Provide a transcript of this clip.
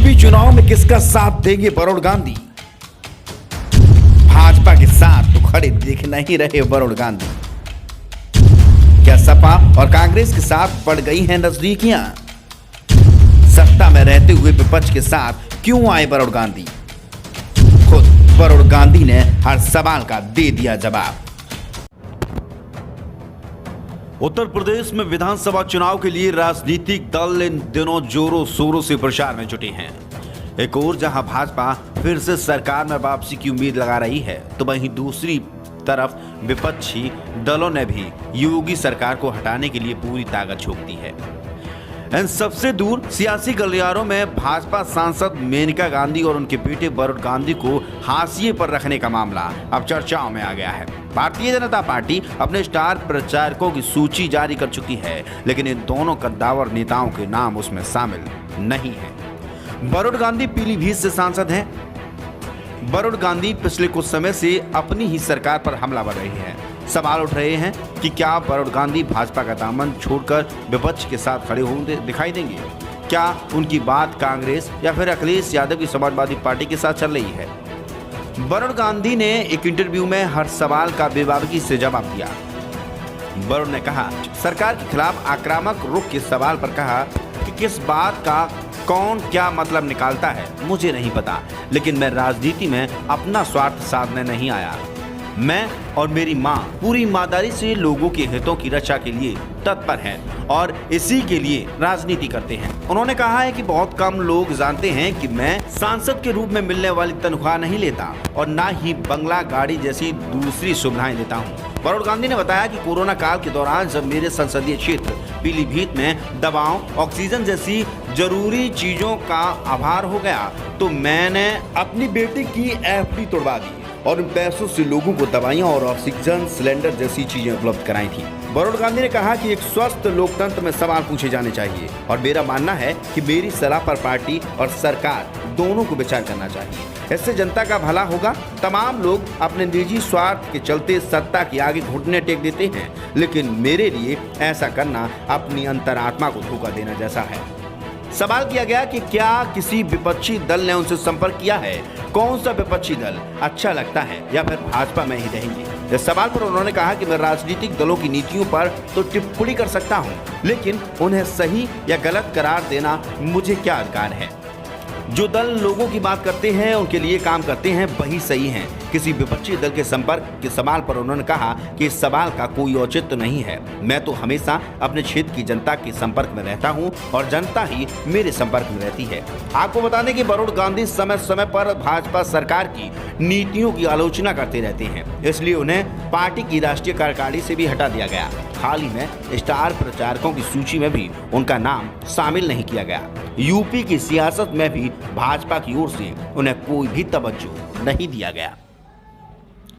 UP चुनाव में किसका साथ देंगे वरुण गांधी? भाजपा के साथ तो खड़े दिख नहीं रहे वरुण गांधी। क्या सपा और कांग्रेस के साथ बढ़ गई हैं नजदीकियां? सत्ता में रहते हुए विपक्ष के साथ क्यों आए वरुण गांधी? खुद वरुण गांधी ने हर सवाल का दे दिया जवाब। उत्तर प्रदेश में विधानसभा चुनाव के लिए राजनीतिक दल इन दिनों जोरों शोरों से प्रचार में जुटे हैं। एक ओर जहां भाजपा फिर से सरकार में वापसी की उम्मीद लगा रही है, तो वहीं दूसरी तरफ विपक्षी दलों ने भी योगी सरकार को हटाने के लिए पूरी ताकत झोंक दी है। इन सबसे दूर सियासी गलियारों में भाजपा सांसद मेनका गांधी और उनके बेटे वरुण गांधी को हाशिए पर रखने का मामला अब चर्चाओं में आ गया है। भारतीय जनता पार्टी अपने स्टार प्रचारकों की सूची जारी कर चुकी है, लेकिन इन दोनों कद्दावर नेताओं के नाम उसमें शामिल नहीं है। वरुण गांधी पीलीभीत से सांसद हैं। वरुण गांधी पिछले कुछ समय से अपनी ही सरकार पर हमला कर रहे हैं। सवाल उठ रहे हैं कि क्या वरुण गांधी भाजपा का दामन छोड़कर विपक्ष के साथ खड़े होंगे दिखाई देंगे? क्या उनकी बात कांग्रेस या फिर अखिलेश यादव की समाजवादी पार्टी के साथ चल रही है? वरुण गांधी ने एक इंटरव्यू में हर सवाल का बेबाकी से जवाब दिया। वरुण ने कहा, सरकार के खिलाफ आक्रामक रुख के सवाल पर कहा कि किस बात का कौन क्या मतलब निकालता है मुझे नहीं पता, लेकिन मैं राजनीति में अपना स्वार्थ साधने नहीं आया। मैं और मेरी मां पूरी ईमानदारी से लोगों के हितों की रक्षा के लिए तत्पर हैं और इसी के लिए राजनीति करते हैं। उन्होंने कहा है कि बहुत कम लोग जानते हैं कि मैं सांसद के रूप में मिलने वाली तनख्वाह नहीं लेता और ना ही बंगला गाड़ी जैसी दूसरी सुविधाएं लेता हूं। वरुण गांधी ने बताया कि कोरोना काल के दौरान जब मेरे संसदीय क्षेत्र पीलीभीत में दवाओं, ऑक्सीजन जैसी जरूरी चीजों का अभाव हो गया तो मैंने अपनी बेटी की एफडी तोड़वा दी और उन पैसों से लोगों को दवाइयां और ऑक्सीजन सिलेंडर जैसी चीजें उपलब्ध कराई थी। वरुण गांधी ने कहा कि एक स्वस्थ लोकतंत्र में सवाल पूछे जाने चाहिए और मेरा मानना है कि मेरी सलाह पर पार्टी और सरकार दोनों को विचार करना चाहिए। इससे जनता का भला होगा। तमाम लोग अपने निजी स्वार्थ के चलते सत्ता के आगे घुटने टेक देते हैं, लेकिन मेरे लिए ऐसा करना अपनी अंतरात्मा को धोखा देना जैसा है। सवाल किया गया कि क्या किसी विपक्षी दल ने उनसे संपर्क किया है? कौन सा विपक्षी दल अच्छा लगता है या फिर भाजपा में ही रहेंगे? इस सवाल पर उन्होंने कहा कि मैं राजनीतिक दलों की नीतियों पर तो टिप्पणी कर सकता हूं, लेकिन उन्हें सही या गलत करार देना मुझे क्या अधिकार है? जो दल लोगों की बात करते हैं, उनके लिए काम करते हैं, वही सही हैं। किसी विपक्षी दल के संपर्क के सवाल पर उन्होंने कहा कि इस सवाल का कोई औचित्य नहीं है। मैं तो हमेशा अपने क्षेत्र की जनता के संपर्क में रहता हूं और जनता ही मेरे संपर्क में रहती है। आपको बता दें कि वरुण गांधी समय समय पर भाजपा सरकार की नीतियों की आलोचना करते रहते हैं, इसलिए उन्हें पार्टी की राष्ट्रीय कार्यकारिणी से भी हटा दिया गया। हाल ही में स्टार प्रचारकों की सूची में भी उनका नाम शामिल नहीं किया गया। यूपी की सियासत में भी भाजपा की ओर से उन्हें कोई भी तवज्जो नहीं दिया गया।